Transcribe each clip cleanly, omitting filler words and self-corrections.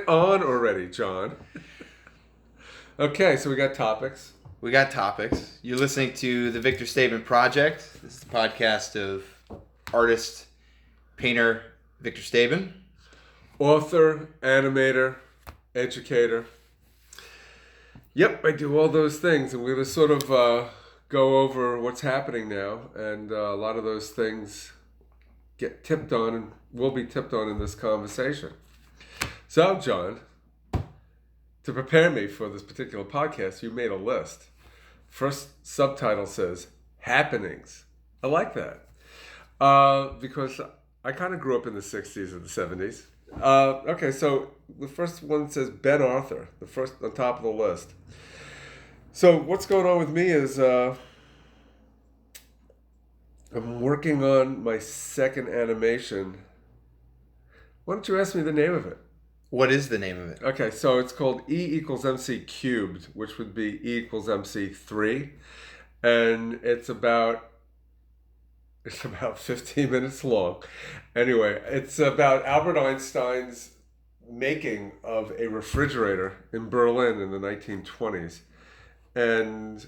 On already, John. Okay, so we got topics. We got topics. You're listening to the Victor Stabin Project. This is the podcast of artist, painter Victor Stabin. Author, animator, educator. Yep, I do all those things, and we're going to sort of go over what's happening now, and a lot of those things get tipped on and will be tipped on in this conversation. So, John, to prepare me for this particular podcast, you made a list. First subtitle says, Happenings. I like that. Because I kind of grew up in the 60s and the 70s. Okay, so the first one says Ben Arthur, the first on top of the list. So what's going on with me is I'm working on my second animation. Why don't you ask me the name of it? What is the name of it? Okay, so it's called E equals MC cubed, which would be E equals MC 3. And it's about 15 minutes long. Anyway, it's about Albert Einstein's making of a refrigerator in Berlin in the 1920s. And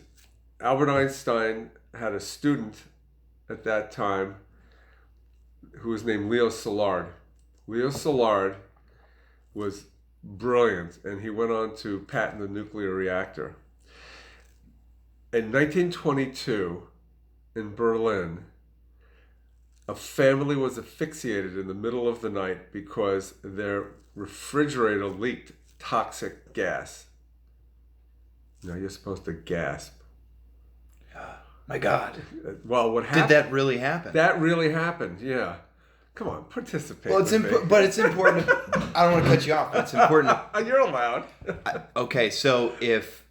Albert Einstein had a student at that time who was named Leo Szilard. Leo Szilard was brilliant, and he went on to patent the nuclear reactor. In 1922, in Berlin, a family was asphyxiated in the middle of the night because their refrigerator leaked toxic gas. Now you're supposed to gasp. My God. Well, what happened? Did that really happen? That really happened, yeah. Come on, participate. Well, but it's important. I don't want to cut you off, but it's important. You're allowed. Okay, so if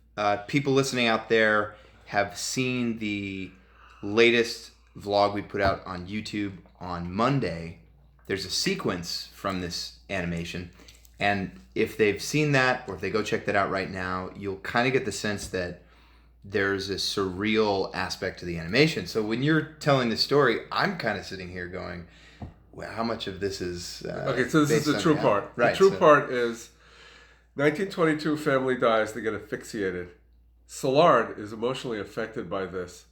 people listening out there have seen the latest vlog we put out on YouTube on Monday, there's a sequence from this animation. And if they've seen that, or if they go check that out right now, you'll kind of get the sense that there's a surreal aspect to the animation. So when you're telling the story, I'm kind of sitting here going, well, how much of this is okay, so this is the true part. Right, the true part is 1922, family dies, they get asphyxiated. Szilard is emotionally affected by this.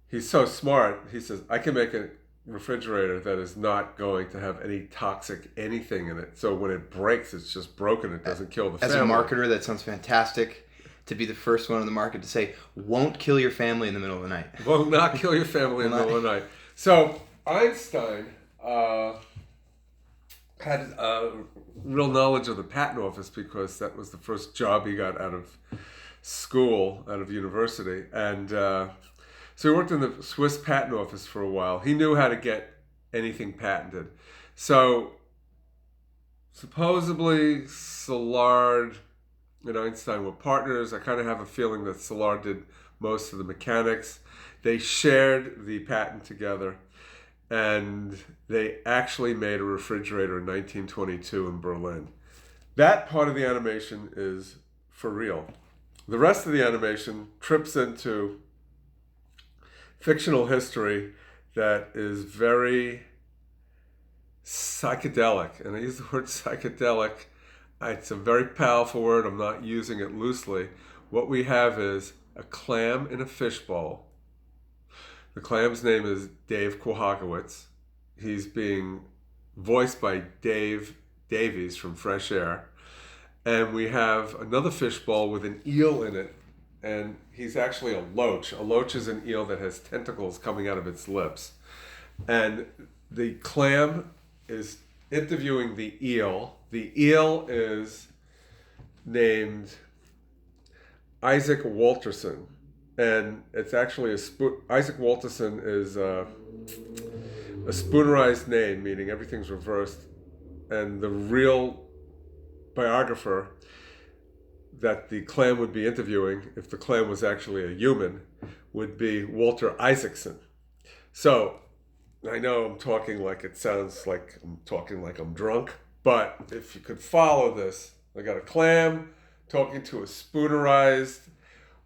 He's so smart, he says, I can make a refrigerator that is not going to have any toxic anything in it. So when it breaks, it's just broken. It doesn't kill the family. As a marketer, that sounds fantastic. To be the first one on the market to say, won't kill your family in the middle of the night. Will not kill your family in the middle of the night. So Einstein had real knowledge of the patent office because that was the first job he got out of school, out of university. And so he worked in the Swiss patent office for a while. He knew how to get anything patented. So supposedly Szilard and Einstein were partners. I kind of have a feeling that Szilard did most of the mechanics. They shared the patent together, and they actually made a refrigerator in 1922 in Berlin. That part of the animation is for real. The rest of the animation trips into fictional history that is very psychedelic. And I use the word psychedelic. It's a very powerful word. I'm not using it loosely. What we have is a clam in a fishbowl. The clam's name is Dave Quahogowitz. He's being voiced by Dave Davies from Fresh Air. And we have another fishbowl with an eel in it. And he's actually a loach. A loach is an eel that has tentacles coming out of its lips. And the clam is interviewing the eel. The eel is named Isaac Walterson, and it's actually Isaac Walterson is a spoonerized name, meaning everything's reversed, and the real biographer that the clam would be interviewing, if the clam was actually a human, would be Walter Isaacson. So I know I'm talking like it sounds like I'm talking like I'm drunk, but if you could follow this, I got a clam talking to a spoonerized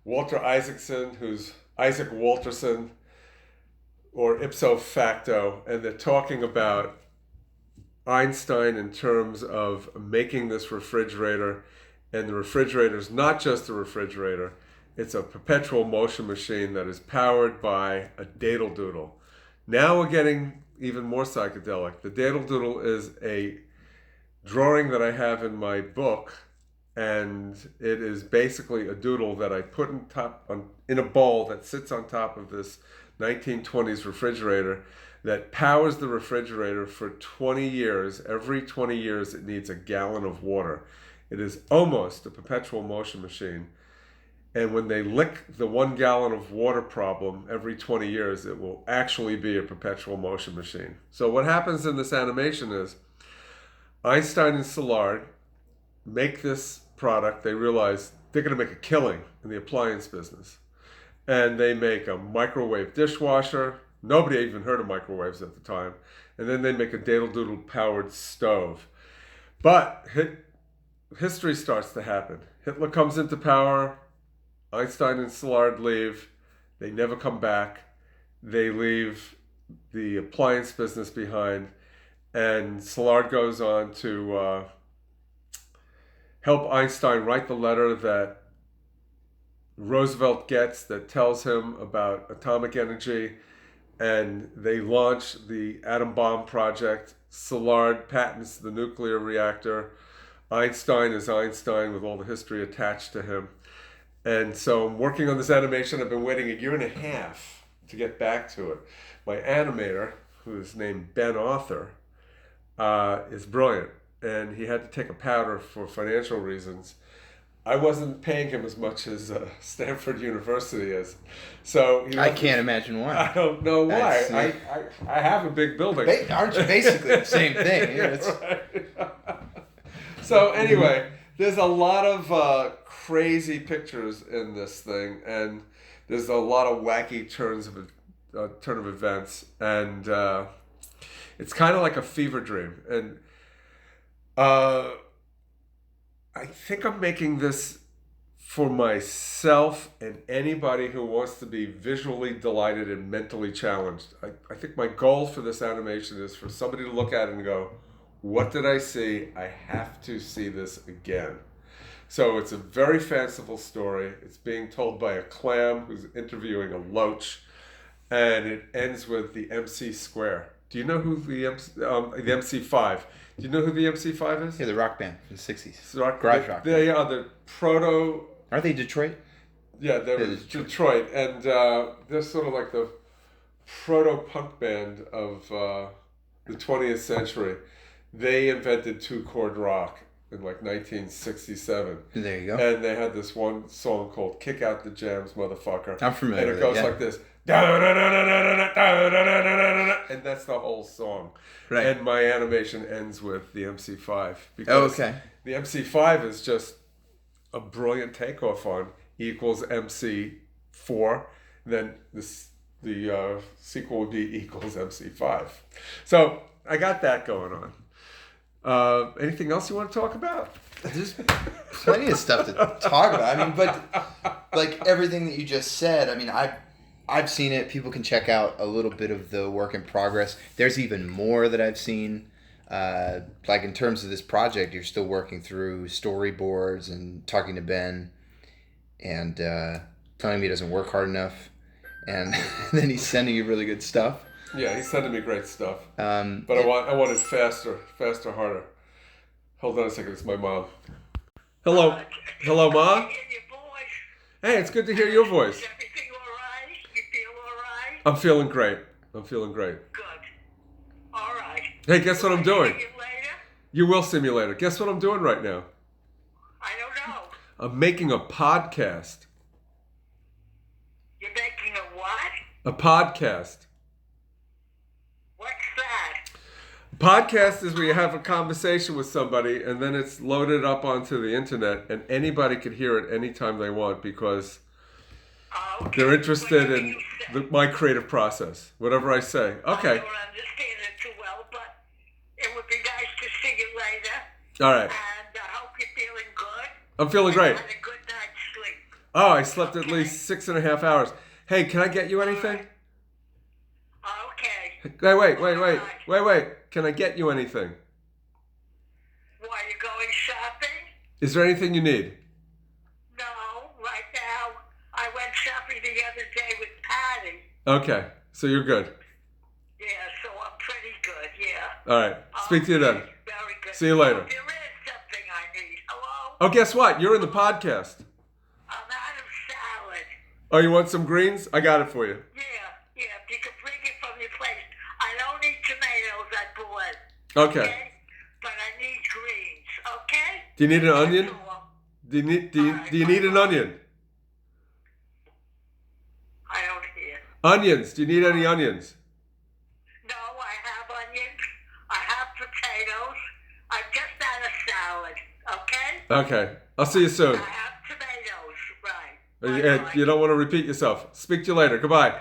Walter Isaacson, who's Isaac Walterson, or ipso facto, and they're talking about Einstein in terms of making this refrigerator. And the refrigerator is not just a refrigerator. It's a perpetual motion machine that is powered by a Daniell Doodle. Now we're getting even more psychedelic. The Daniell Doodle is a drawing that I have in my book, and it is basically a doodle that I put in a bowl that sits on top of this 1920s refrigerator that powers the refrigerator for 20 years. Every 20 years it needs a gallon of water. It is almost a perpetual motion machine. And when they lick the 1 gallon of water problem every 20 years, it will actually be a perpetual motion machine. So what happens in this animation is Einstein and Szilard make this product. They realize they're going to make a killing in the appliance business. And they make a microwave dishwasher. Nobody even heard of microwaves at the time. And then they make a Daniell Doodle powered stove. But history starts to happen. Hitler comes into power. Einstein and Szilard leave. They never come back. They leave the appliance business behind. And Szilard goes on to help Einstein write the letter that Roosevelt gets that tells him about atomic energy. And they launch the atom bomb project. Szilard patents the nuclear reactor. Einstein is Einstein with all the history attached to him. And so I'm working on this animation. I've been waiting 1.5 years to get back to it. My animator, who's named Ben Arthur, is brilliant. And he had to take a powder for financial reasons. I wasn't paying him as much as Stanford University is. So I can't imagine why. I don't know why. I have a big building. Aren't you basically the same thing? Right. So anyway, there's a lot of crazy pictures in this thing, and there's a lot of wacky turn of events, and it's kind of like a fever dream. And I think I'm making this for myself and anybody who wants to be visually delighted and mentally challenged. I think my goal for this animation is for somebody to look at it and go, what did I see? I have to see this again. So it's a very fanciful story. It's being told by a clam who's interviewing a loach, and it ends with the MC Square. Do you know who the MC5? Do you know who the MC5 is? Yeah, the rock band from the 60s. Garage rock. They are the proto... Aren't they Detroit? Yeah, they're Detroit. And they're sort of like the proto-punk band of the 20th century. They invented two-chord rock in like 1967. There you go. And they had this one song called Kick Out the Jams, Motherfucker. I'm familiar with it. And it goes like this. And that's the whole song. Right. And my animation ends with the MC5. Because the MC5 is just a brilliant takeoff on E equals MC4. Then the sequel would be E equals MC5. So I got that going on. Anything else you want to talk about? There's plenty of stuff to talk about. I mean, but like everything that you just said, I mean, I've seen it. People can check out a little bit of the work in progress. There's even more that I've seen. Like in terms of this project, you're still working through storyboards and talking to Ben and telling me he doesn't work hard enough. And then he's sending you really good stuff. Yeah, he's sending me great stuff. But I want it faster, harder. Hold on a second, it's my mom. Hello, Ma. Hey, it's good to hear your voice. Is everything all right? You feel all right? I'm feeling great. Good. All right. Hey, guess what I'm doing? See you later? You will see me later. Guess what I'm doing right now? I don't know. I'm making a podcast. You're making a what? A podcast. What's that? A podcast is where you have a conversation with somebody and then it's loaded up onto the internet and anybody can hear it anytime they want because they're interested in my creative process. Whatever I say. Okay. I don't understand it too well, but it would be nice to see you later. All right. And I hope you're feeling good. I'm feeling great. Had a good night's sleep. Oh, I slept at least 6.5 hours. Hey, can I get you anything? Okay. Wait. Can I get you anything? Is there anything you need? No, right now. I went shopping the other day with Patty. Okay, so you're good. Yeah, so I'm pretty good, yeah. All right, speak to you then. Very good. See you later. Oh, there is something I need. Hello? Oh, guess what? You're in the podcast. I'm out of salad. Oh, you want some greens? I got it for you. Yeah, if you can bring it from your place. I don't need tomatoes, I bought. Okay. But I need greens, okay? Do you need an onion? That's all. Do you need an onion? I don't hear. Onions. Do you need any onions? No, I have onions. I have potatoes. I'm just out of salad, okay? Okay. I'll see you soon. I have tomatoes, right. You don't want to repeat yourself. Speak to you later. Goodbye.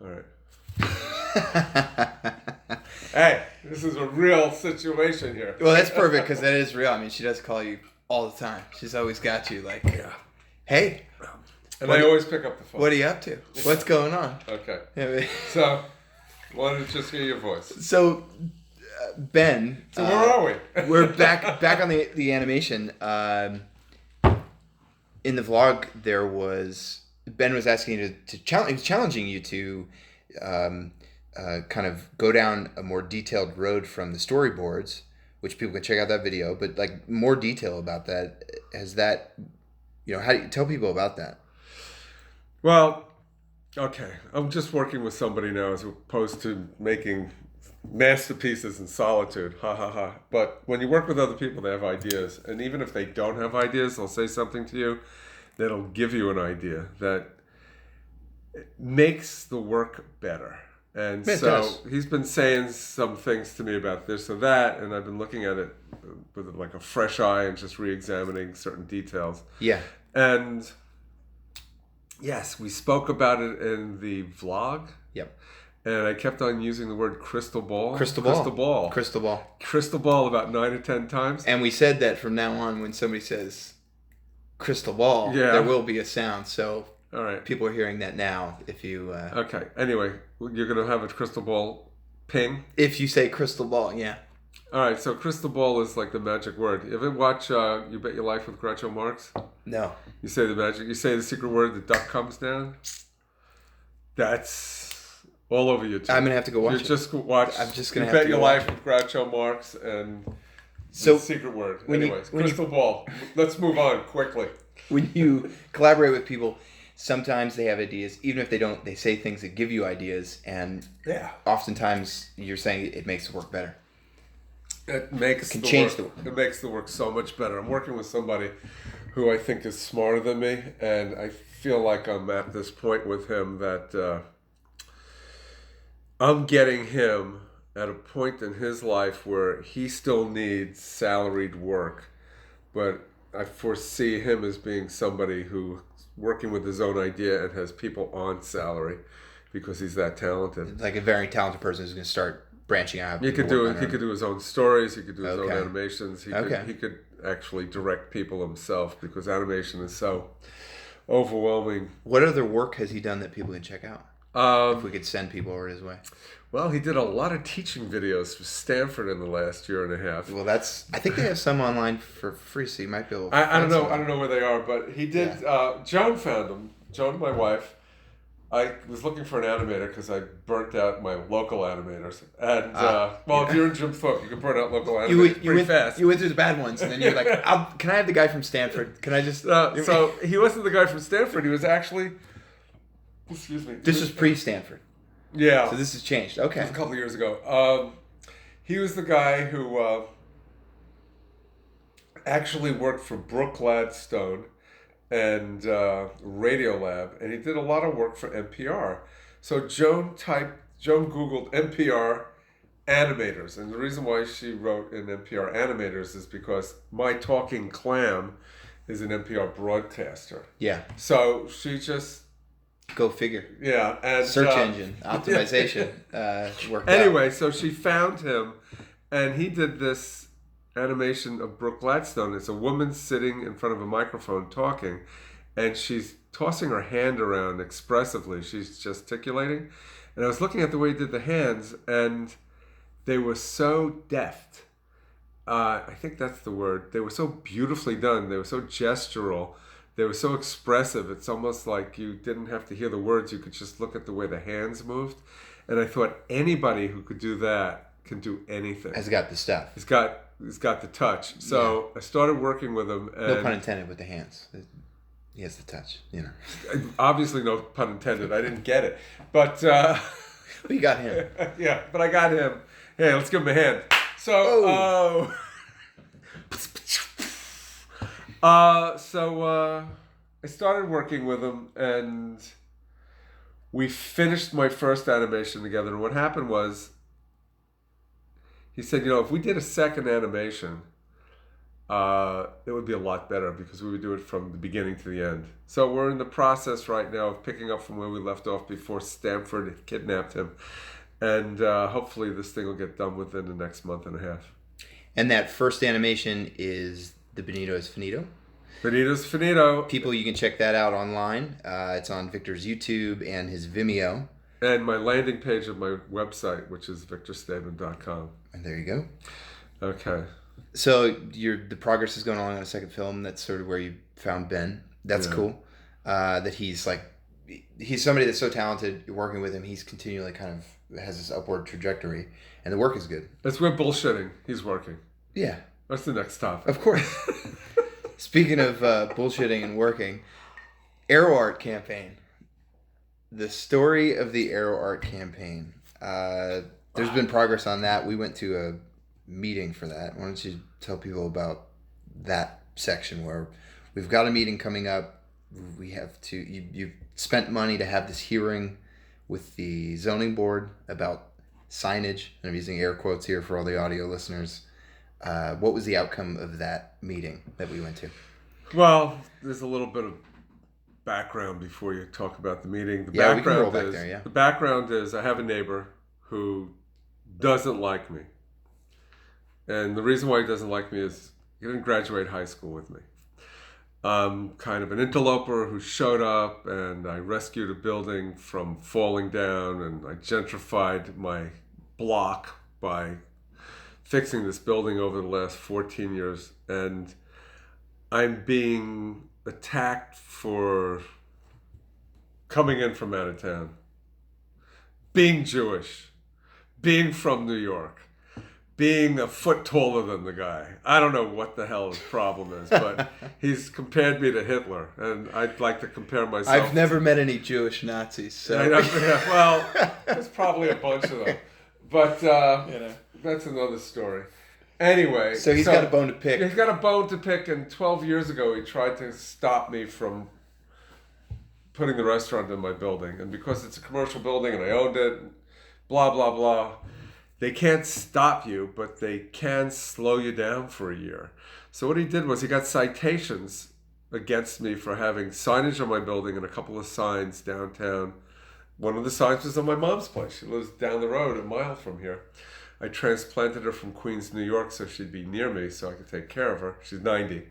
All right. Hey, this is a real situation here. Well, that's perfect because that is real. I mean, she does call you all the time. She's always got you like, hey. And I always pick up the phone. What are you up to? What's going on? Okay. Yeah, So, wanted to just hear your voice. So, Ben. So where are we? We're back on the animation. In the vlog, Ben was asking you to challenging you to kind of go down a more detailed road from the storyboards, which people can check out that video. But like more detail about that, how do you tell people about that? Well, okay. I'm just working with somebody now as opposed to making masterpieces in solitude. Ha ha ha. But when you work with other people, they have ideas. And even if they don't have ideas, they'll say something to you that'll give you an idea that makes the work better. And so he's been saying some things to me about this or that, and I've been looking at it with like a fresh eye and just re-examining certain details. Yeah. And yes, we spoke about it in the vlog. Yep. And I kept on using the word crystal ball. Crystal ball about 9 or 10 times. And we said that from now on, when somebody says crystal ball, there will be a sound. So all right, people are hearing that now. If you okay. Anyway, you're gonna have a crystal ball ping. If you say crystal ball, yeah. All right. So crystal ball is like the magic word. You ever watch You Bet Your Life with Groucho Marx? No. You say the secret word, the duck comes down. That's all over YouTube. I'm gonna have to go watch it. Just watch. I'm just gonna You have Bet to Your go Life watch with Groucho Marx and so the secret word. when Anyways, you crystal ball. Let's move on quickly. When you collaborate with people, sometimes they have ideas. Even if they don't, they say things that give you ideas, and oftentimes you're saying it makes the work better. It makes It makes the work so much better. I'm working with somebody who I think is smarter than me, and I feel like I'm at this point with him that I'm getting him at a point in his life where he still needs salaried work, but I foresee him as being somebody who working with his own idea and has people on salary because he's that talented. Like a very talented person who's going to start branching out. He could do his own stories. He could do his own Okay. animations. He could actually direct people himself because animation is so overwhelming. What other work has he done that people can check out? If we could send people over his way. Well, he did a lot of teaching videos for Stanford in the last year and a half. Well, I think they have some online for free, so you might be able to I don't know. I don't know where they are, but he did. Yeah. Joan found them. Joan, my wife. I was looking for an animator because I burnt out my local animators. And, if you're in Jim Thorpe, you can burn out local animators pretty fast. You went through the bad ones, and then you're like, can I have the guy from Stanford? Can I just... So he wasn't the guy from Stanford. He was actually... Excuse me. This was pre-Stanford. Yeah. So this has changed. Okay. It was a couple of years ago. He was the guy who actually worked for Brooke Gladstone and Radiolab, and he did a lot of work for NPR. So Joan Googled NPR animators, and the reason why she wrote in NPR animators is because My Talking Clam is an NPR broadcaster. Yeah. So she just... Go figure. Yeah. And search engine optimization worked anyway, out. So she found him, and he did this animation of Brooke Gladstone. It's a woman sitting in front of a microphone talking, and she's tossing her hand around expressively. She's gesticulating. And I was looking at the way he did the hands, and they were so deft. I think that's the word. They were so beautifully done. They were so gestural. They were so expressive. It's almost like you didn't have to hear the words. You could just look at the way the hands moved. And I thought anybody who could do that can do anything. Has got the stuff. He's got the touch. So I started working with him. And no pun intended with the hands. He has the touch, you know. Obviously, no pun intended. I didn't get it. But well, you got him. Yeah, but I got him. Hey, let's give him a hand. So, I started working with him, and we finished my first animation together. And what happened was, he said, if we did a second animation, it would be a lot better because we would do it from the beginning to the end. So we're in the process right now of picking up from where we left off before Stanford had kidnapped him. And hopefully this thing will get done within the next month and a half. And that first animation is the Benito's Finito. Benito's Finito. People, you can check that out online. It's on Victor's YouTube and his Vimeo. And my landing page of my website, which is victorstabin.com. And there you go. Okay. So the progress is going along on a second film. That's sort of where you found Ben. That's cool. That he's somebody that's so talented. You're working with him. He's continually kind of has this upward trajectory, and the work is good. That's where bullshitting. He's working. Yeah. That's the next topic. Of course. Speaking of bullshitting and working, Aero Art campaign. The story of the Aero Art campaign. There's been progress on that. We went to a meeting for that. Why don't you tell people about that section where we've got a meeting coming up. We have to. You spent money to have this hearing with the zoning board about signage. And I'm using air quotes here for all the audio listeners. What was the outcome of that meeting that we went to? Well, there's a little bit of background before you talk about the meeting. We can roll back there, yeah. The background is I have a neighbor who doesn't like me. And the reason why he doesn't like me is he didn't graduate high school with me. I'm kind of an interloper who showed up, and I rescued a building from falling down, and I gentrified my block by fixing this building over the last 14 years. And I'm being attacked for coming in from out of town, being Jewish, being from New York, being a foot taller than the guy. I don't know what the hell his problem is, but he's compared me to Hitler, and I'd like to compare myself. I've never met any Jewish Nazis, so... Well, there's probably a bunch of them, but that's another story. Anyway, so he's got a bone to pick. He's got a bone to pick, and 12 years ago he tried to stop me from putting the restaurant in my building, and because it's a commercial building and I owned it, blah, blah, blah. They can't stop you, but they can slow you down for a year. So what he did was he got citations against me for having signage on my building and a couple of signs downtown. One of the signs was on my mom's place. She lives down the road, a mile from here. I transplanted her from Queens, New York, so she'd be near me so I could take care of her. She's 90.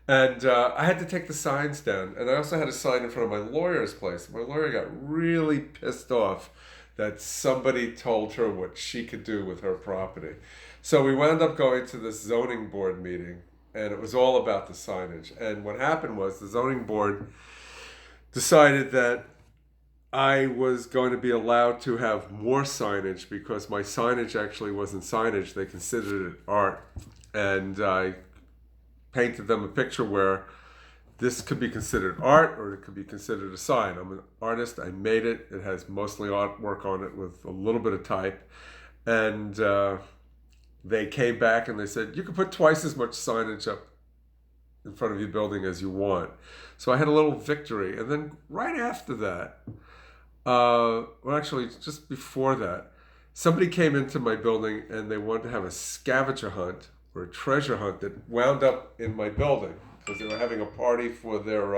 And I had to take the signs down. And I also had a sign in front of my lawyer's place. My lawyer got really pissed off that somebody told her what she could do with her property. So we wound up going to this zoning board meeting, and it was all about the signage. And what happened was the zoning board decided that I was going to be allowed to have more signage because my signage actually wasn't signage. They considered it art. And I painted them a picture where this could be considered art or it could be considered a sign. I'm an artist. I made it. It has mostly artwork on it with a little bit of type. And they came back and they said, you can put twice as much signage up in front of your building as you want. So I had a little victory. And then right after that, actually just before that, somebody came into my building and they wanted to have a scavenger hunt or a treasure hunt that wound up in my building. Because they were having a party for their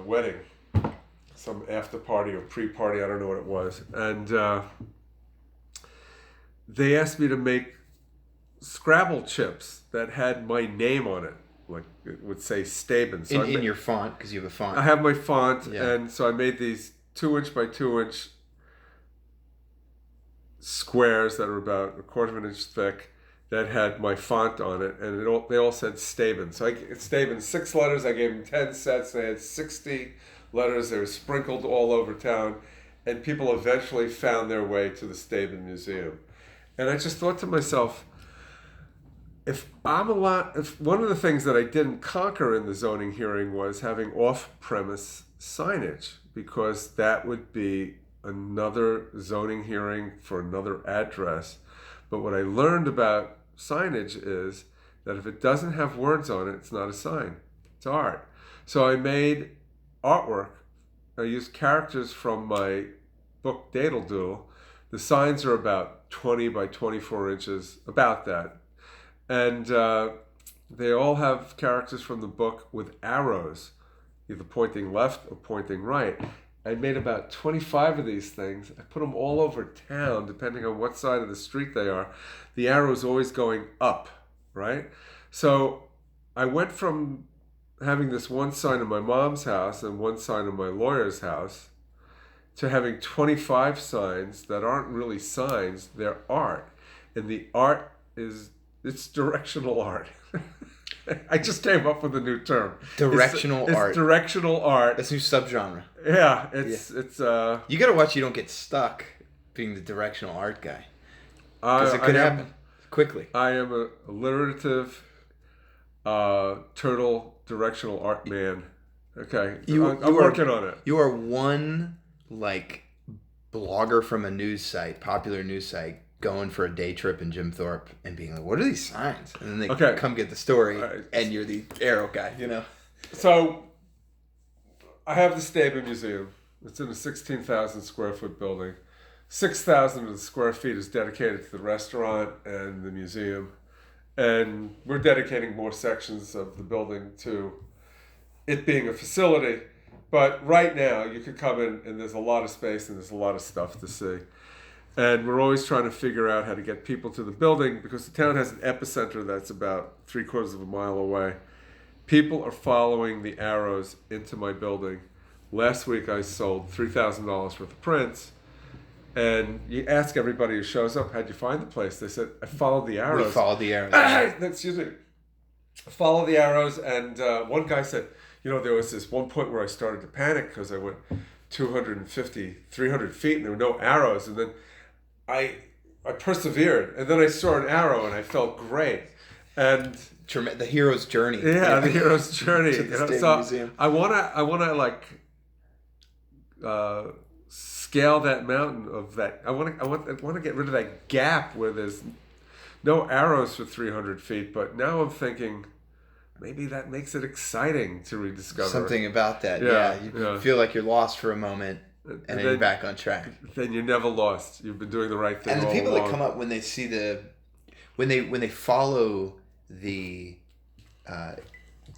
wedding, some after party or pre-party, I don't know what it was, and they asked me to make Scrabble chips that had my name on it, like it would say Stabin. So in your font, because you have a font. I have my font, yeah. And so I made these 2-inch by 2-inch squares that were about a quarter of an inch thick that had my font on it, and they all said Stabin. So Stabin, 6 letters. I gave them 10 sets. They had 60 letters. They were sprinkled all over town, and people eventually found their way to the Stabin Museum. And I just thought to myself, if one of the things that I didn't conquer in the zoning hearing was having off-premise signage, because that would be another zoning hearing for another address. But what I learned about signage is that if it doesn't have words on it, it's not a sign. It's art. So I made artwork. I used characters from my book, Daniell Doodle. The signs are about 20 by 24 inches, about that. And they all have characters from the book with arrows, either pointing left or pointing right. I made about 25 of these things. I put them all over town, depending on what side of the street they are. The arrow is always going up, right? So I went from having this one sign in my mom's house and one sign in my lawyer's house to having 25 signs that aren't really signs, they're art. And the art it's directional art. I just came up with a new term. Directional art. It's directional art. That's a new subgenre. Yeah, it's You gotta watch you don't get stuck being the directional art guy. Because it could happen quickly. I am a alliterative turtle directional art man. Okay. I'm working on it. You are one blogger from a popular news site, going for a day trip in Jim Thorpe and being like, what are these signs? And then they come get the story, and you're the arrow guy, So, I have the Stabin Museum. It's in a 16,000 square foot building. 6,000 of the square feet is dedicated to the restaurant and the museum. And we're dedicating more sections of the building to it being a facility. But right now, you could come in and there's a lot of space and there's a lot of stuff to see. And we're always trying to figure out how to get people to the building, because the town has an epicenter that's about 3/4 of a mile away. People are following the arrows into my building. Last week I sold $3,000 worth of prints. And you ask everybody who shows up, how'd you find the place? They said, I followed the arrows. We followed the arrows. Excuse me. Follow the arrows. And one guy said, there was this one point where I started to panic because I went 250, 300 feet and there were no arrows. And then I persevered, and then I saw an arrow, and I felt great. And the hero's journey. Yeah, the hero's journey. To the Stabin Museum. I wanna scale that mountain of that. I want to get rid of that gap where there's no arrows for 300 feet. But now I'm thinking, maybe that makes it exciting to rediscover something about that. Yeah, you feel like you're lost for a moment. And then you're back on track. Then you're never lost. You've been doing the right thing. And the all people along. that come up when they see when they follow the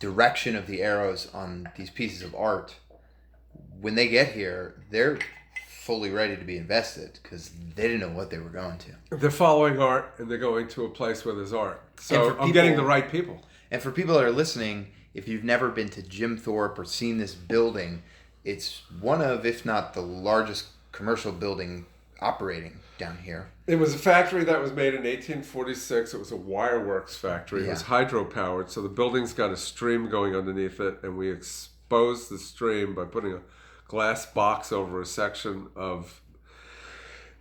direction of the arrows on these pieces of art, when they get here, they're fully ready to be invested because they didn't know what they were going to. They're following art and they're going to a place where there's art. So I'm getting the right people. And for people that are listening, if you've never been to Jim Thorpe or seen this building, it's one of, if not the largest commercial building operating down here. It was a factory that was made in 1846. It was a wireworks factory. It was hydro-powered, so the building's got a stream going underneath it, and we exposed the stream by putting a glass box over a section of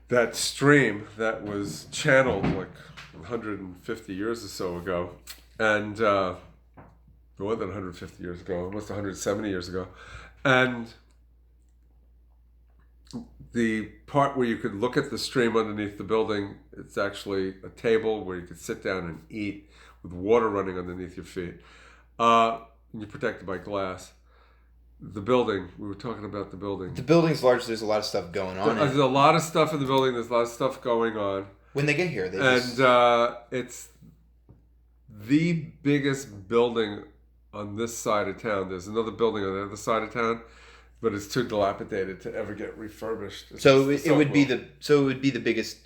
that stream that was channeled like 150 years or so ago. And more than 150 years ago, almost 170 years ago. And the part where you could look at the stream underneath the building, it's actually a table where you could sit down and eat with water running underneath your feet. And you're protected by glass. The building, we were talking about the building. The building's large, there's a lot of stuff going on. There's a lot of stuff in the building, there's a lot of stuff going on. When they get here, it's the biggest building on this side of town. There's another building on the other side of town, but it's too dilapidated to ever get refurbished. So it would be the biggest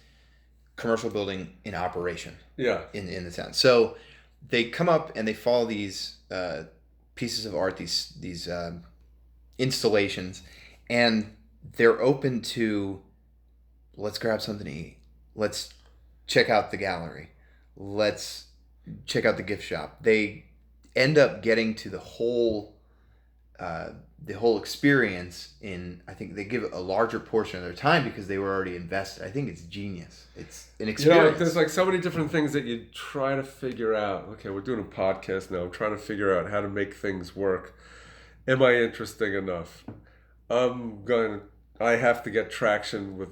commercial building in operation. Yeah. In the town. So they come up and they follow these pieces of art, these installations, and they're open to, let's grab something to eat. let's check out the gallery. Let's check out the gift shop. They end up getting to the whole experience in, I think they give a larger portion of their time because they were already invested. I think it's genius. It's an experience. There's like so many different things that you try to figure out. Okay, we're doing a podcast now. I'm trying to figure out how to make things work. Am I interesting enough? I have to get traction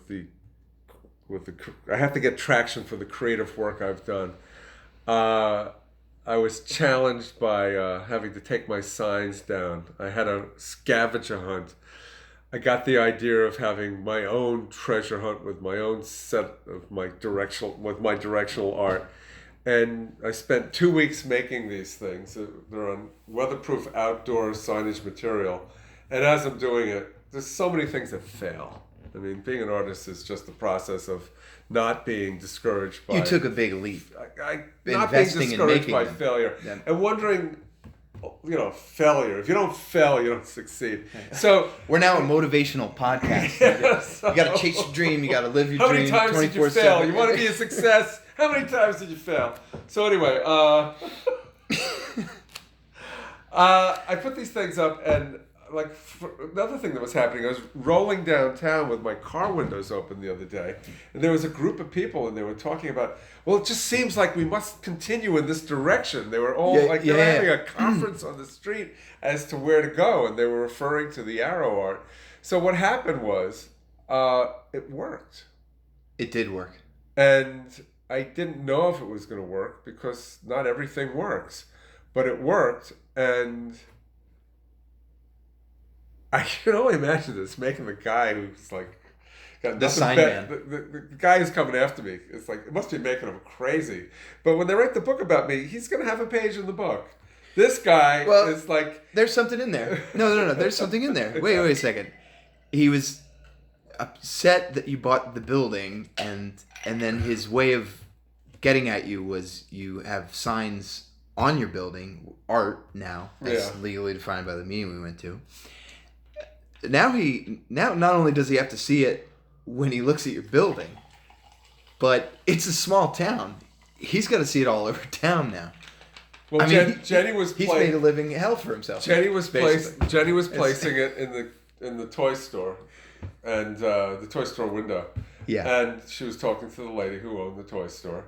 I have to get traction for the creative work I've done. I was challenged by having to take my signs down. I had a scavenger hunt. I got the idea of having my own treasure hunt with my own set of my directional art. And I spent 2 weeks making these things. They're on weatherproof outdoor signage material. And as I'm doing it, there's so many things that fail. I mean, being an artist is just the process of not being discouraged by... You took a big leap. Not being Investing in discouraged making by them. failure. Yeah. And wondering, failure. If you don't fail, you don't succeed. So... We're now a motivational podcast. You got to chase your dream. You got to live your how dream. many times did you fail? You want to be a success? How many times did you fail? So anyway, I put these things up, and another thing that was happening, I was rolling downtown with my car windows open the other day, and there was a group of people, and they were talking about, well, it just seems like we must continue in this direction. They were all they were having a conference on the street as to where to go, and they were referring to the arrow art. So what happened was, it worked. It did work. And I didn't know if it was going to work because not everything works, but it worked, and I can only imagine this, making the guy who's like got the sign man. The guy who's coming after me. It's like, it must be making him crazy. But when they write the book about me, he's going to have a page in the book. This guy is like... There's something in there. No. There's something in there. Wait a second. He was upset that you bought the building, and then his way of getting at you was you have signs on your building, art now, that's legally defined by the meeting we went to. Now not only does he have to see it when he looks at your building, but it's a small town. He's got to see it all over town now. Well, Jenny was he's made a living hell for himself. Jenny was placing it in the toy store, and the toy store window. Yeah. And she was talking to the lady who owned the toy store,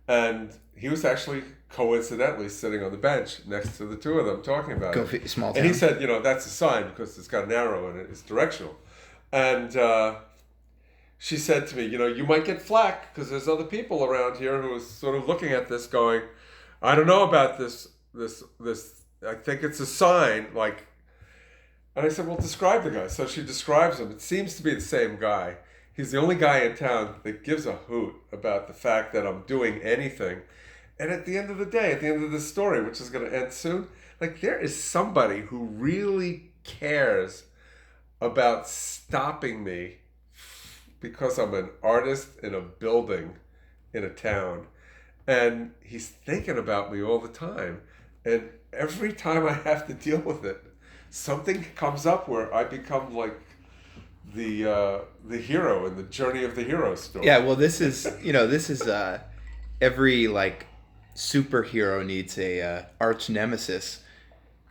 and he was actually coincidentally sitting on the bench next to the two of them talking about it. Small town. And he said, that's a sign because it's got an arrow in it. It's directional. And she said to me, you might get flack because there's other people around here who are sort of looking at this going, I don't know about this, I think it's a sign, like, and I said, well, describe the guy. So she describes him. It seems to be the same guy. He's the only guy in town that gives a hoot about the fact that I'm doing anything. And at the end of the day, at the end of this story, which is going to end soon, like, there is somebody who really cares about stopping me because I'm an artist in a building in a town. And he's thinking about me all the time. And every time I have to deal with it, something comes up where I become like the hero in the Journey of the Hero story. Yeah, well, this is every like superhero needs a arch nemesis.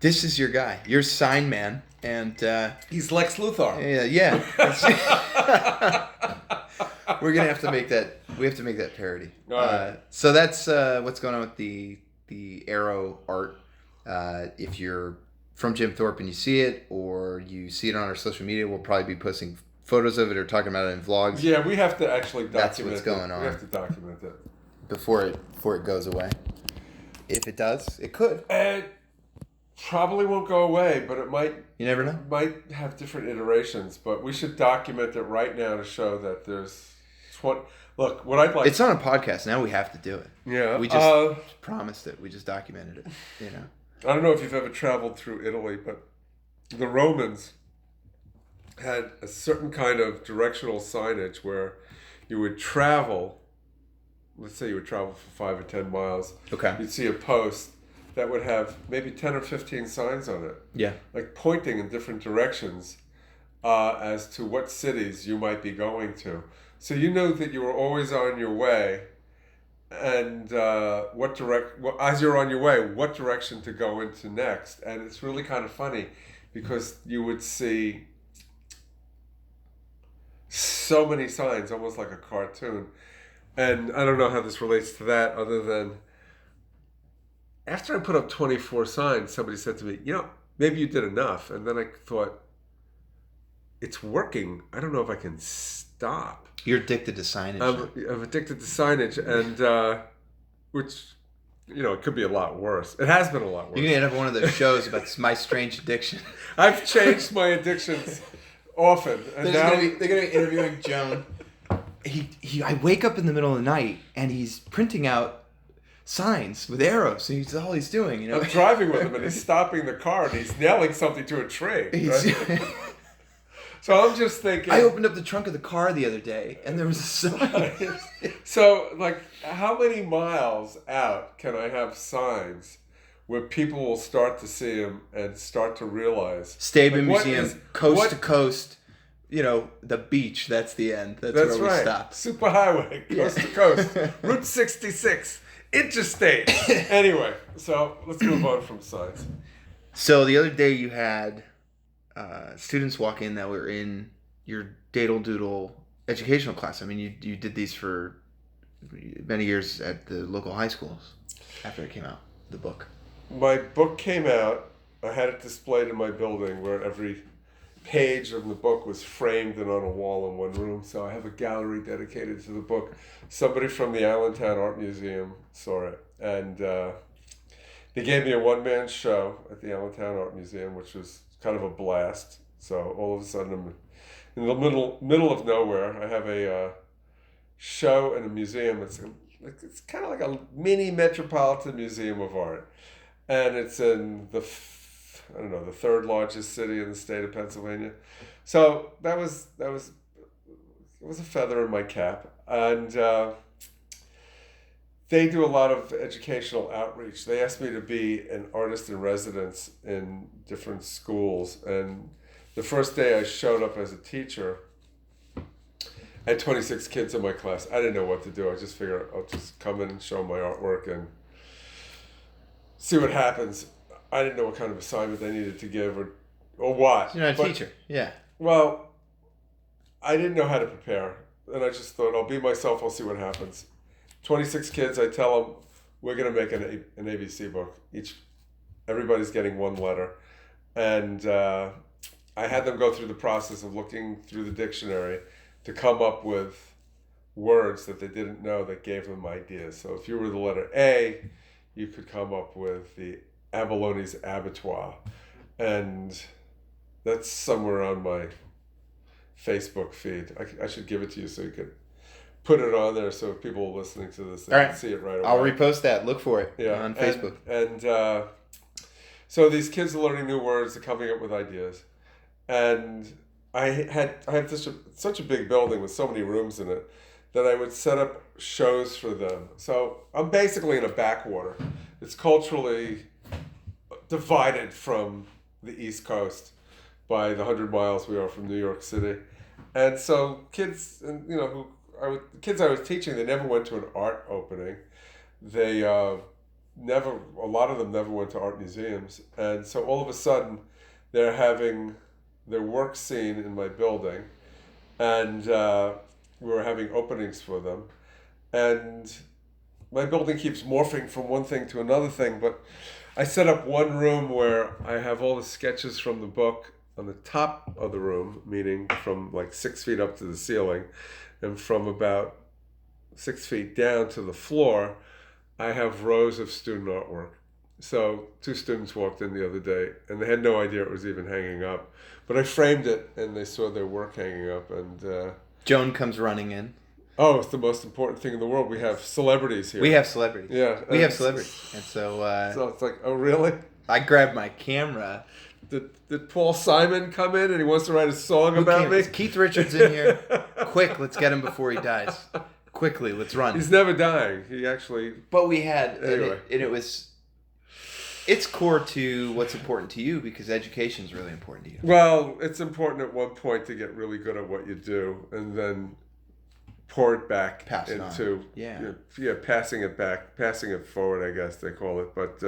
This is your guy. You're sign man, and he's Lex Luthor. Yeah. We're gonna have to make that. We have to make that parody. Right. So that's what's going on with the arrow art. If you're from Jim Thorpe and you see it, or you see it on our social media, we'll probably be posting photos of it or talking about it in vlogs. Yeah, we have to actually document That's what's going on. We have to document it before it goes away. If it does, it could. It probably won't go away, but it might. You never know. It might have different iterations, but we should document it right now to show that there's. Look, what I'd like. It's on a podcast now. We have to do it. Yeah, we just promised it. We just documented it. I don't know if you've ever traveled through Italy, but the Romans had a certain kind of directional signage where you would travel. Let's say you would travel for 5 or 10 miles. Okay. You'd see a post that would have maybe 10 or 15 signs on it. Yeah. Like pointing in different directions as to what cities you might be going to. So you know that you were always on your way, and as you're on your way, what direction to go into next. And it's really kind of funny because you would see so many signs, almost like a cartoon. And I don't know how this relates to that, other than after I put up 24 signs, somebody said to me, maybe you did enough. And then I thought, it's working. I don't know if I can stop. You're addicted to signage. I'm addicted to signage, and which, it could be a lot worse. It has been a lot worse. You're going to end up one of those shows about my strange addiction. I've changed my addictions often. And they're going to be interviewing Joan. I wake up in the middle of the night, and he's printing out signs with arrows. And that's all he's doing. I'm driving with him, and he's stopping the car, and he's nailing something to a tree. Right? So I'm just thinking... I opened up the trunk of the car the other day, and there was a sign. So, how many miles out can I have signs where people will start to see them and start to realize... Stabin Museum, coast to coast, the beach, that's the end. That's where we stop. Superhighway, coast to coast. Route 66, interstate. Anyway, so let's move on from signs. So the other day you had... students walk in that were in your Daniell Doodle educational class. I mean, you did these for many years at the local high schools after it came out, the book. My book came out. I had it displayed in my building where every page of the book was framed and on a wall in one room. So I have a gallery dedicated to the book. Somebody from the Allentown Art Museum saw it, and they gave me a one-man show at the Allentown Art Museum, which was kind of a blast. So all of a sudden I'm in the middle of nowhere. I have a show in a museum. It's kind of like a mini metropolitan museum of art, and it's in the third largest city in the state of Pennsylvania. So that was it was a feather in my cap, and they do a lot of educational outreach. They asked me to be an artist in residence in different schools. And the first day I showed up as a teacher, I had 26 kids in my class. I didn't know what to do. I just figured I'll just come in and show my artwork and see what happens. I didn't know what kind of assignment they needed to give or what. You're not a teacher. Yeah. Well, I didn't know how to prepare. And I just thought, I'll be myself. I'll see what happens. 26 kids, I tell them, we're going to make an ABC book. Everybody's getting one letter. And I had them go through the process of looking through the dictionary to come up with words that they didn't know that gave them ideas. So if you were the letter A, you could come up with the abalone's abattoir. And that's somewhere on my Facebook feed. I should give it to you so you could put it on there, so if people are listening to this, they can see it right away. I'll repost that. Look for it on Facebook. And so these kids are learning new words, they're coming up with ideas. And I had such a big building with so many rooms in it that I would set up shows for them. So I'm basically in a backwater. It's culturally divided from the East Coast by the 100 miles we are from New York City. And so kids, kids I was teaching, they never went to an art opening. They a lot of them never went to art museums. And so all of a sudden, they're having their work seen in my building, and we were having openings for them. And my building keeps morphing from one thing to another thing, but I set up one room where I have all the sketches from the book on the top of the room, meaning from 6 feet up to the ceiling, and from about 6 feet down to the floor, I have rows of student artwork. So 2 students walked in the other day, and they had no idea it was even hanging up. But I framed it, and they saw their work hanging up. And Joan comes running in. Oh, it's the most important thing in the world. We have celebrities here. We have celebrities. Yeah. We have celebrities. And so... so it's like, oh, really? I grabbed my camera. Did Paul Simon come in and he wants to write a song about me? Is Keith Richards in here? Quick, let's get him before he dies. Quickly, let's run. He's never dying. He actually... But we had... Anyway. And it was... It's core to what's important to you because education is really important to you. Well, it's important at one point to get really good at what you do. And then pour it back Pass it into on. Yeah. passing it forward, I guess they call it. But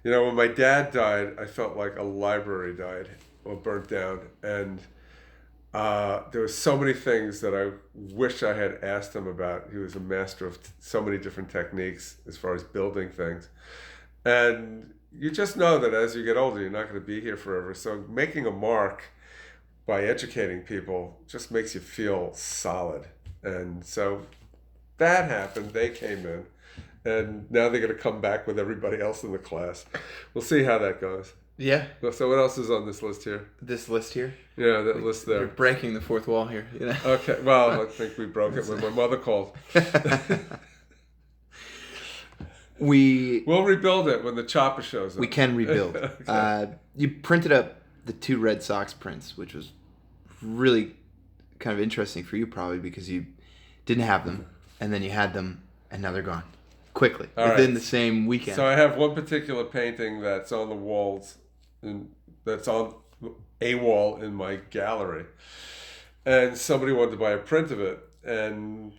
when my dad died, I felt like a library died or burnt down, and there were so many things that I wish I had asked him about. He was a master of so many different techniques as far as building things, and you just know that as you get older, you're not going to be here forever. So making a mark by educating people just makes you feel solid. And so that happened. They came in, and now they're going to come back with everybody else in the class. We'll see how that goes. Yeah. So what else is on this list here? This list here? Yeah, that list there. You're breaking the fourth wall here. You know? Okay, well, I think we broke it when my mother called. We'll rebuild it when the chopper shows up. We can rebuild. Okay. You printed up the 2 Red Sox prints, which was really kind of interesting for you probably because you didn't have them, and then you had them, and now they're gone. Quickly, within the same weekend. So I have one particular painting that's on the walls, that's on a wall in my gallery, and somebody wanted to buy a print of it, and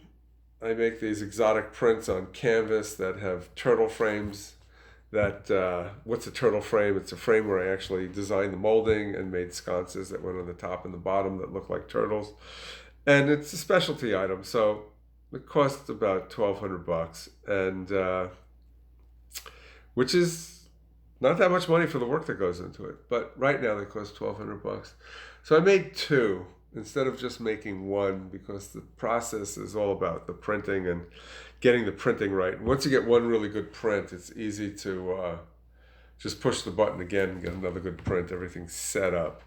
I make these exotic prints on canvas that have turtle frames. What's a turtle frame? It's a frame where I actually designed the molding and made sconces that went on the top and the bottom that look like turtles, and it's a specialty item. So it cost about $1,200, and which is not that much money for the work that goes into it. But right now they cost $1,200. So I made 2 instead of just making 1 because the process is all about the printing and getting the printing right. And once you get one really good print, it's easy to just push the button again and get another good print. Everything's set up.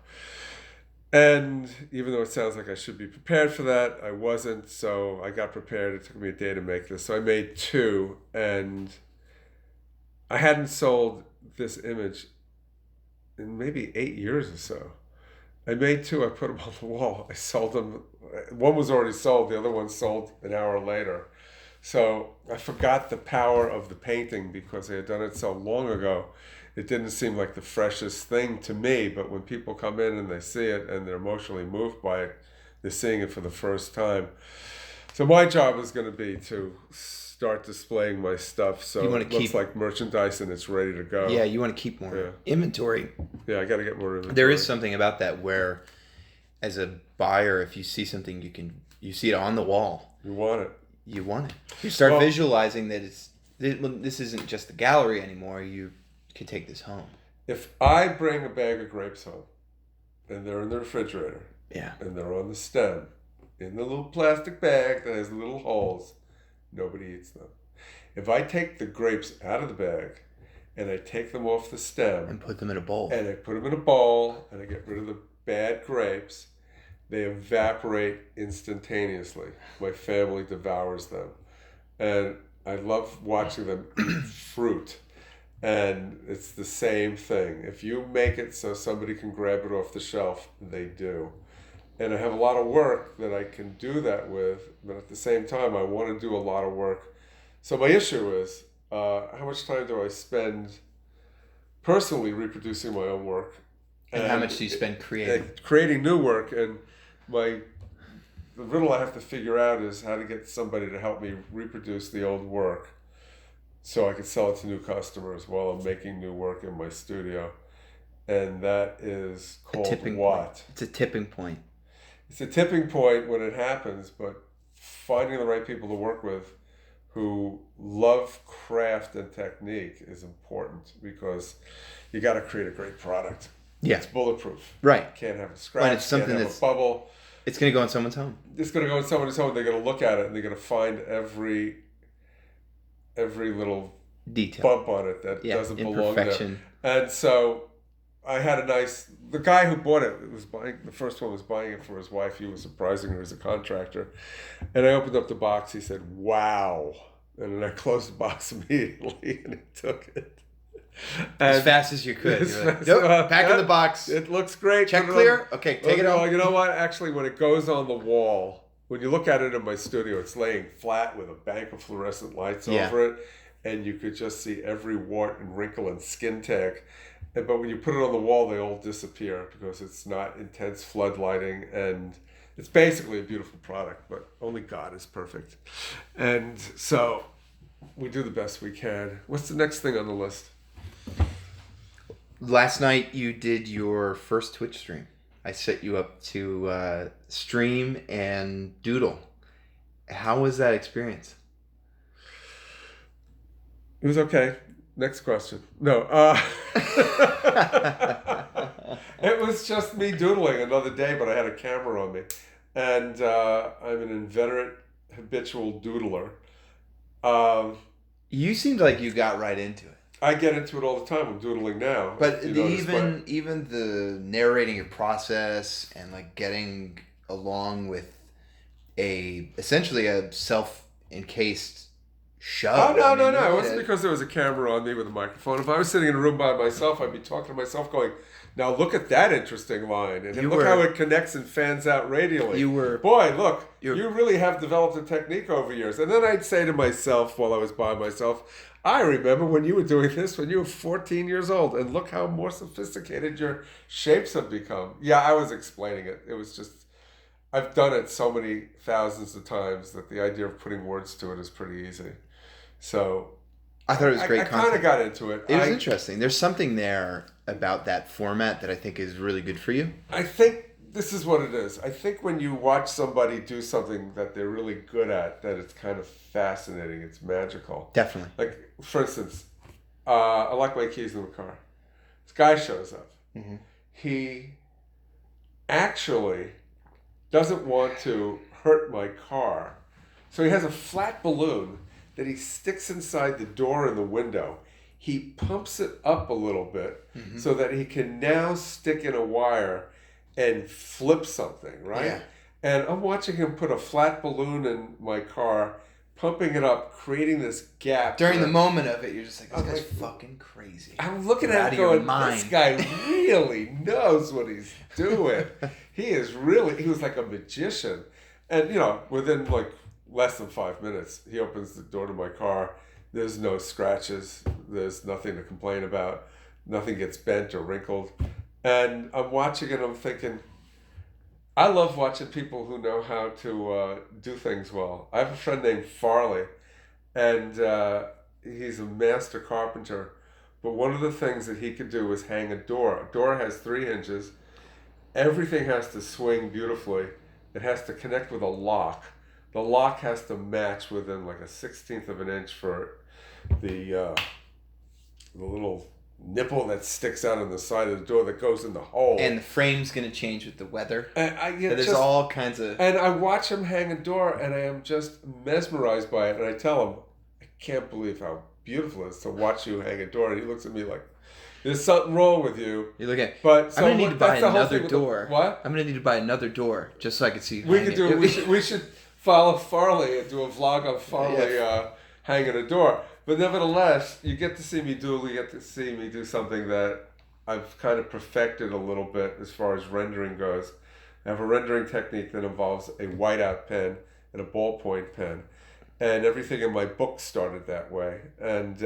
And even though it sounds like I should be prepared for that, I wasn't. So I got prepared. It took me a day to make this. So I made 2, and I hadn't sold this image in maybe 8 years or so. I made 2. I put them on the wall. I sold them. One was already sold. The other one sold an hour later. So I forgot the power of the painting because I had done it so long ago. It didn't seem like the freshest thing to me, but when people come in and they see it and they're emotionally moved by it, they're seeing it for the first time. So my job is going to be to start displaying my stuff so it looks like merchandise and it's ready to go. Yeah, you want to keep more inventory. Yeah, I got to get more inventory. There is something about that where, as a buyer, if you see something, you see it on the wall. You want it. You want it. You start visualizing that this isn't just the gallery anymore. You can take this home. If I bring a bag of grapes home, and they're in the refrigerator, and they're on the stem, in the little plastic bag that has little holes, nobody eats them. If I take the grapes out of the bag, and I take them off the stem, and put them in a bowl, and I put them in a bowl, and I get rid of the bad grapes, they evaporate instantaneously. My family devours them. And I love watching them eat fruit. And it's the same thing. If you make it so somebody can grab it off the shelf, they do. And I have a lot of work that I can do that with, but at the same time, I want to do a lot of work. So my issue is, how much time do I spend personally reproducing my own work? And how much do you spend creating new work? And the riddle I have to figure out is how to get somebody to help me reproduce the old work so I can sell it to new customers while I'm making new work in my studio. And that is called what? It's a tipping point. It's a tipping point when it happens, but finding the right people to work with who love craft and technique is important because you got to create a great product. Yeah. It's bulletproof. Right. Can't have a scratch, it's something can't have a bubble. It's going to go in someone's home. It's going to go in someone's home. They're going to look at it and they're going to find every little detail, bump on it that doesn't belong there. And so I had the guy who bought it was buying, the first one was buying it for his wife. He was surprising her as a contractor. And I opened up the box. He said, "Wow." And then I closed the box immediately and he took it. As fast as you could. Nope, back in the box. It looks great. Check clear. Okay, take it out. You know what? Actually, when it goes on the wall, when you look at it in my studio, it's laying flat with a bank of fluorescent lights over it. And you could just see every wart and wrinkle and skin tag. But when you put it on the wall, they all disappear because it's not intense flood lighting and It's basically a beautiful product, but only God is perfect. And so we do the best we can. What's the next thing on the list? Last night you did your first Twitch stream. I set you up to stream and doodle. How was that experience? It was okay. Next question. No. It was just me doodling another day, but I had a camera on me. And I'm an inveterate, habitual doodler. You seemed like you got right into it. I get into it all the time. I'm doodling now. But even the narrating your process and like getting along with essentially a self-encased show. Oh, no. It wasn't because there was a camera on me with a microphone. If I was sitting in a room by myself, I'd be talking to myself going, now look at that interesting line. And look how it connects and fans out radially. Boy, look, you really have developed a technique over years. And then I'd say to myself while I was by myself, I remember when you were doing this when you were 14 years old. And look how more sophisticated your shapes have become. Yeah, I was explaining it. It was just, I've done it so many thousands of times that the idea of putting words to it is pretty easy. So I thought it was great content. I kind of got into it. It was interesting. There's something there about that format that I think is really good for you. I think this is what it is. I think when you watch somebody do something that they're really good at, that it's kind of fascinating. It's magical. Definitely. Like, for instance, I lock my keys in the car. This guy shows up. Mm-hmm. He actually doesn't want to hurt my car. So he has a flat balloon that he sticks inside the door and the window. He pumps it up a little bit so that he can now stick in a wire and flip something, right? Yeah. And I'm watching him put a flat balloon in my car, pumping it up, creating this gap. During the moment of it, you're just like, this guy's fucking crazy. I'm looking at him going, this guy really knows what he's doing. He was like a magician. And, within like less than 5 minutes, he opens the door to my car. There's no scratches. There's nothing to complain about. Nothing gets bent or wrinkled. And I'm watching it, I'm thinking, I love watching people who know how to do things well. I have a friend named Farley, and he's a master carpenter. But one of the things that he could do was hang a door. A door has 3 hinges. Everything has to swing beautifully. It has to connect with a lock. The lock has to match within like a 1/16 of an inch for the little nipple that sticks out on the side of the door that goes in the hole. And the frame's going to change with the weather. And there's all kinds of... And I watch him hang a door, and I am just mesmerized by it. And I tell him, I can't believe how beautiful it is to watch you hang a door. And he looks at me like, there's something wrong with you. You're looking at... But so I'm going to need to buy another door. What? I'm going to need to buy another door just so I can see you We should follow Farley and do a vlog of Farley hanging a door. But nevertheless, you get to see me doodle. You get to see me do something that I've kind of perfected a little bit as far as rendering goes. I have a rendering technique that involves a whiteout pen and a ballpoint pen. And everything in my book started that way. And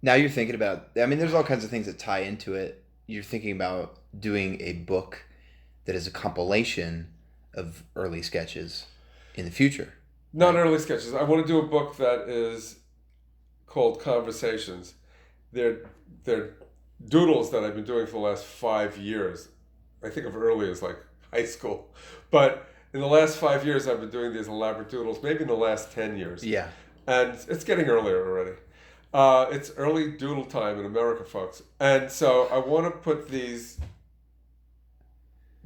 now you're thinking about... I mean, there's all kinds of things that tie into it. You're thinking about doing a book that is a compilation of early sketches in the future. Not early sketches. I want to do a book that is called Conversations. They're doodles that I've been doing for the last 5 years. I think of early as like high school. But in the last 5 years, I've been doing these elaborate doodles, maybe in the last 10 years. Yeah. And it's getting earlier already. It's early doodle time in America, folks. And so I want to put these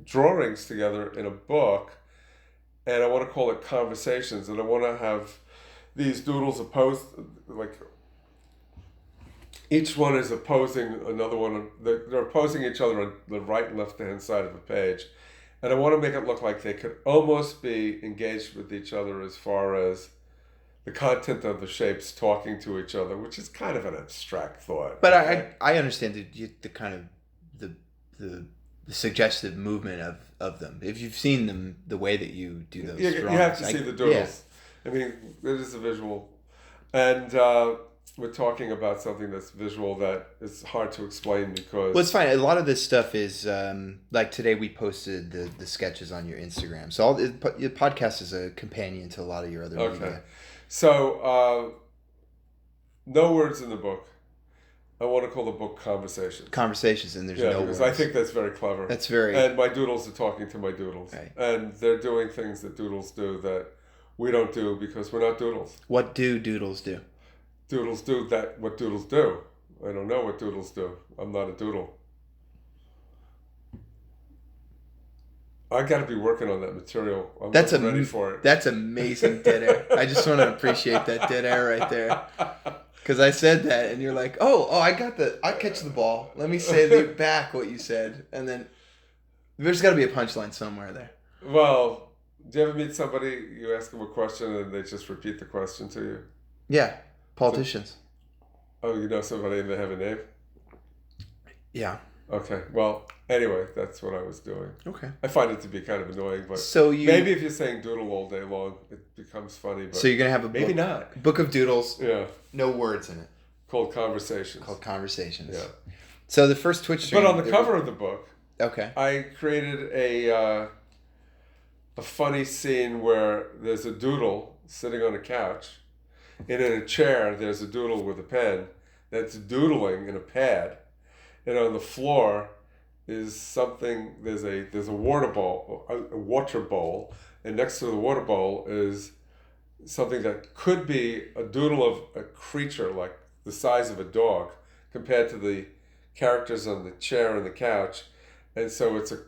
drawings together in a book, and I want to call it Conversations, and I want to have these doodles opposed, like each one is opposing another one. They're opposing each other on the right and left hand side of the page, and I want to make it look like they could almost be engaged with each other as far as the content of the shapes talking to each other, which is kind of an abstract thought. But I understand the kind of the suggestive movement of them. If you've seen them, the way that you do those drawings. You have to see the doodles. Yeah. I mean, it is a visual. And we're talking about something that's visual that is hard to explain because... Well, it's fine. A lot of this stuff is, like today we posted the sketches on your Instagram. So your podcast is a companion to a lot of your other media. So, no words in the book. I want to call the book Conversations. Conversations, and there's no because words. I think that's very clever. That's very... And my doodles are talking to my doodles. Right. And they're doing things that doodles do that we don't do because we're not doodles. What do doodles do? Doodles do what doodles do. I don't know what doodles do. I'm not a doodle. I got to be working on that material. I'm ready for it. That's amazing dead air. I just want to appreciate that dead air right there. Because I said that, and you're like, oh, I catch the ball. Let me say back what you said. And then there's got to be a punchline somewhere there. Well, do you ever meet somebody, you ask them a question, and they just repeat the question to you? Yeah, politicians. Oh, you know somebody and they have a name? Yeah. Okay, well, anyway, that's what I was doing. Okay. I find it to be kind of annoying, but maybe if you're saying doodle all day long, it becomes funny. But so you're going to have a book. Maybe not. Book of doodles. Yeah. No words in it. Called Conversations. Yeah. So the first Twitch stream... But on the cover of the book, okay, I created a funny scene where there's a doodle sitting on a couch, and in a chair there's a doodle with a pen that's doodling in a pad. And on the floor is something. There's a water bowl, and next to the water bowl is something that could be a doodle of a creature like the size of a dog, compared to the characters on the chair and the couch, and so it's a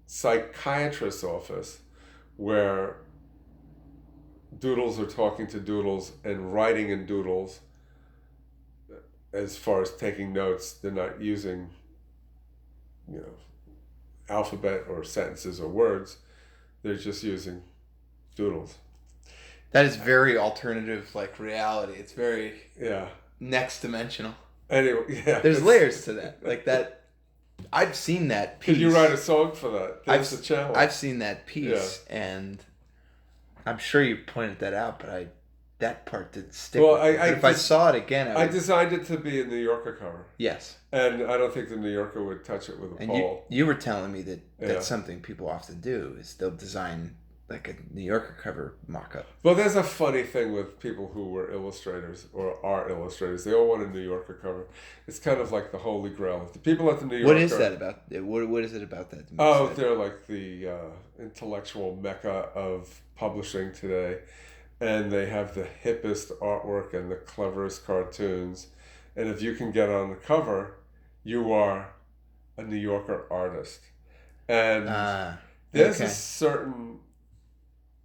psychiatrist's office where doodles are talking to doodles and writing in doodles. As far as taking notes, they're not using, alphabet or sentences or words. They're just using doodles. That is very alternative, like reality. It's very next dimensional. Anyway, yeah. There's layers to that, like that. I've seen that piece. Could you write a song for that? That's the challenge. I've seen that piece, and I'm sure you pointed that out, but that part didn't stick. Well, if I saw it again, I designed it to be a New Yorker cover. Yes. And I don't think the New Yorker would touch it with a pole. You were telling me that that's something people often do, is they'll design like a New Yorker cover mock-up. Well, there's a funny thing with people who were illustrators or are illustrators. They all want a New Yorker cover. It's kind of like the holy grail. The people at the New Yorker... What is that about? What is it about that? They're like the intellectual mecca of publishing today. And they have the hippest artwork and the cleverest cartoons. And if you can get on the cover, you are a New Yorker artist. And there's a certain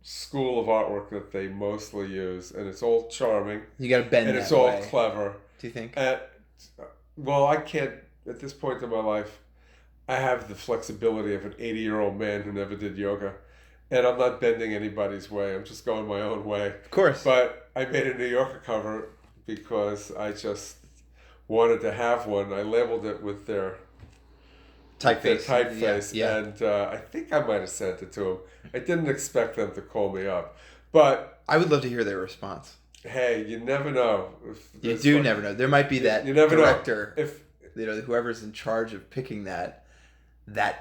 school of artwork that they mostly use, and it's all charming. You got to bend and that it's all way. clever. Do you think? Well, I can't, at this point in my life, I have the flexibility of an 80-year-old man who never did yoga. And I'm not bending anybody's way. I'm just going my own way. Of course. But I made a New Yorker cover because I just wanted to have one. I labeled it with their typeface. Yeah. And I think I might have sent it to them. I didn't expect them to call me up. But I would love to hear their response. Hey, you never know. You do never know. There might be that you never director, know. If whoever's in charge of picking that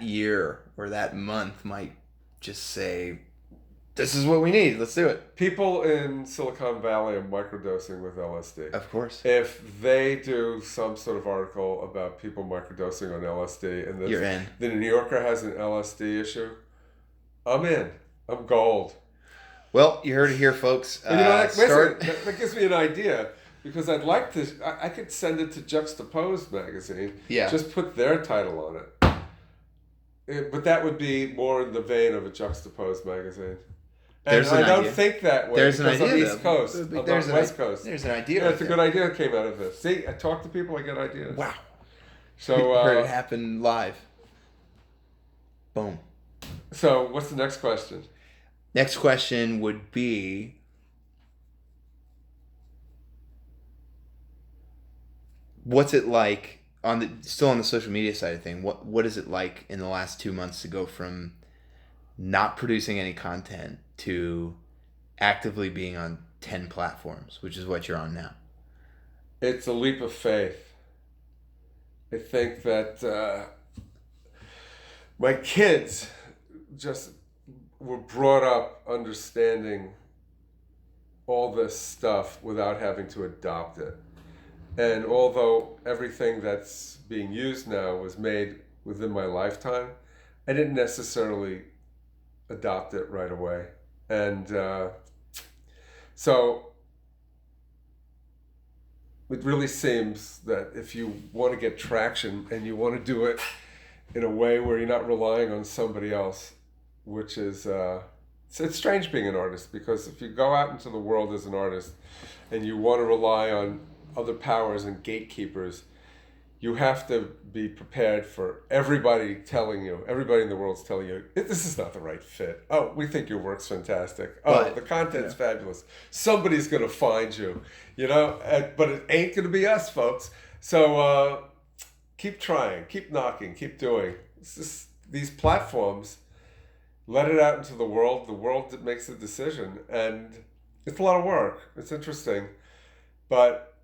year or that month might just say, this is what we need, let's do it. People in Silicon Valley are microdosing with LSD. Of course. If they do some sort of article about people microdosing on LSD, and you're in. The New Yorker has an LSD issue, I'm in. I'm gold. Well, you heard it here, folks. That gives me an idea, because I'd like to, I could send it to Juxtaposed magazine. Yeah. Just put their title on it. But that would be more in the vein of a Juxtaposed magazine. And I don't think that way. There's an idea. I'm East Coast. I'm not West Coast. There's an idea. Yeah, it's a good idea that came out of this. See, I talk to people, I get ideas. Wow. So heard it happen live. Boom. So what's the next question? Next question would be, what's it like still on the social media side of thing? What is it like in the last 2 months to go from not producing any content to actively being on 10 platforms, which is what you're on now? it's a leap of faith. I think that my kids just were brought up understanding all this stuff without having to adopt it. And although everything that's being used now was made within my lifetime, I didn't necessarily adopt it right away. And so it really seems that if you want to get traction and you want to do it in a way where you're not relying on somebody else, which is it's strange being an artist, because if you go out into the world as an artist and you want to rely on other powers and gatekeepers, you have to be prepared for everybody in the world's telling you, this is not the right fit. Oh, we think your work's fantastic. Oh, But, the content's fabulous. Somebody's going to find you, but it ain't going to be us, folks. So keep trying, keep knocking, keep doing. These platforms, let it out into the world that makes the decision. And it's a lot of work. It's interesting. But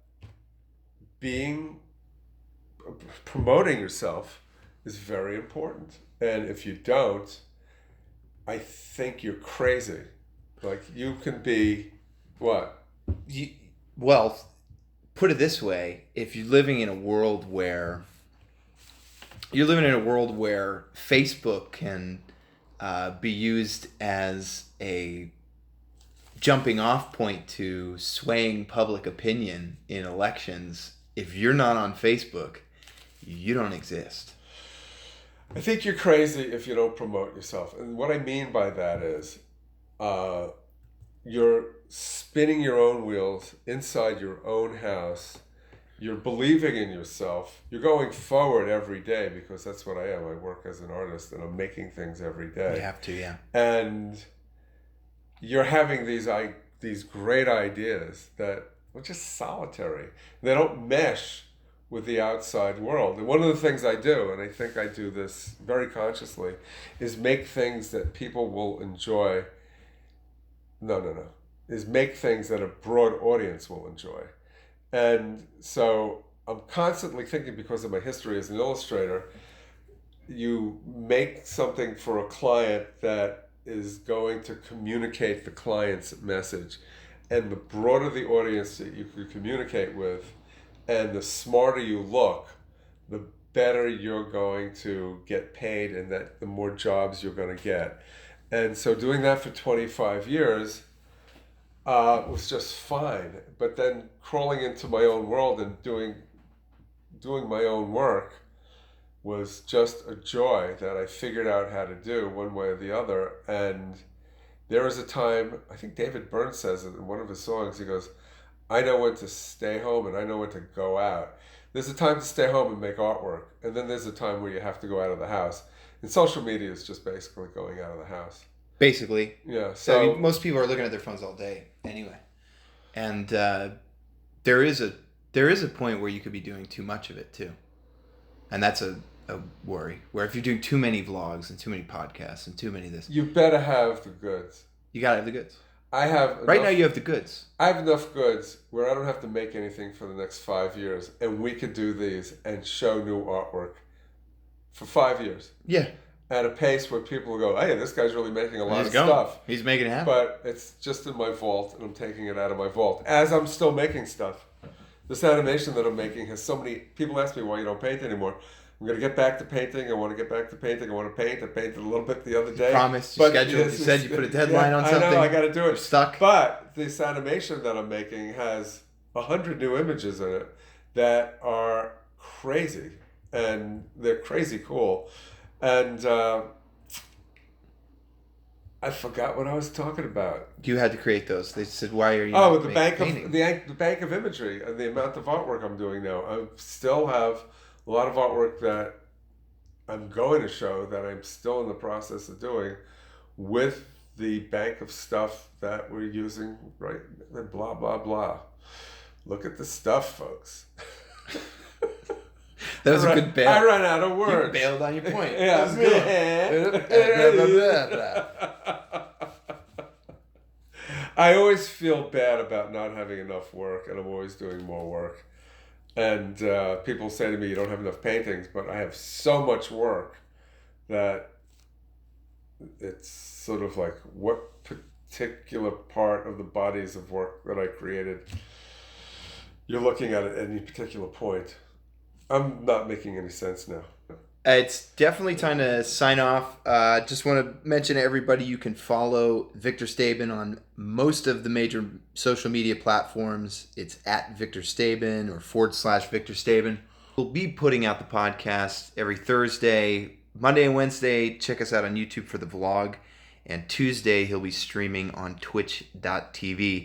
promoting yourself is very important. And if you don't, I think you're crazy. Like, you can be, what? Well, put it this way, if you're living in a world where Facebook can be used as a jumping off point to swaying public opinion in elections, if you're not on Facebook, you don't exist. I think you're crazy if you don't promote yourself. And what I mean by that is you're spinning your own wheels inside your own house. You're believing in yourself. You're going forward every day, because that's what I am. I work as an artist and I'm making things every day. You have to, yeah. And you're having these great ideas that are just solitary. They don't mesh with the outside world. And one of the things I do, and I think I do this very consciously, is make things that people will enjoy. Is make things that a broad audience will enjoy. And so I'm constantly thinking, because of my history as an illustrator, you make something for a client that is going to communicate the client's message. And the broader the audience that you can communicate with, and the smarter you look, the better you're going to get paid, and that the more jobs you're going to get. And so doing that for 25 years was just fine. But then crawling into my own world and doing my own work was just a joy that I figured out how to do one way or the other. And there was a time, I think David Byrne says it in one of his songs, he goes, I know when to stay home and I know when to go out. There's a time to stay home and make artwork, and then there's a time where you have to go out of the house. And social media is just basically going out of the house. Basically. Yeah. So I mean, most people are looking at their phones all day anyway. And there is a point where you could be doing too much of it too. And that's a worry. Where if you're doing too many vlogs and too many podcasts and too many of this. You better have the goods. You gotta have the goods. I have right now you have the goods. I have enough goods where I don't have to make anything for the next 5 years, and we could do these and show new artwork for 5 years. Yeah. At a pace where people will go, hey, this guy's really making a lot of stuff. He's making it happen. But it's just in my vault, and I'm taking it out of my vault as I'm still making stuff. This animation that I'm making has so many people ask me why you don't paint anymore. I'm going to get back to painting. I want to get back to painting. I want to paint. I painted a little bit the other day. You promised. You scheduled. You said you put a deadline on something. I know. I got to do it. You're stuck. But this animation that I'm making has 100 new images in it that are crazy. And they're crazy cool. And I forgot what I was talking about. You had to create those. They said, "Why are you?" The bank of imagery and the amount of artwork I'm doing now. I still have a lot of artwork that I'm going to show that I'm still in the process of doing, with the bank of stuff that we're using. Right, blah blah blah. Look at the stuff, folks. That was a good bail. I ran out of words. You bailed on your point. Yeah. I always feel bad about not having enough work, and I'm always doing more work. And people say to me, you don't have enough paintings, but I have so much work that it's sort of like, what particular part of the bodies of work that I created you're looking at any particular point. I'm not making any sense now. It's definitely time to sign off. Just want to mention to everybody you can follow Victor Stabin on most of the major social media platforms. It's at Victor Stabin or / Victor Stabin. We'll be putting out the podcast every Thursday, Monday and Wednesday. Check us out on YouTube for the vlog. And Tuesday, he'll be streaming on twitch.tv.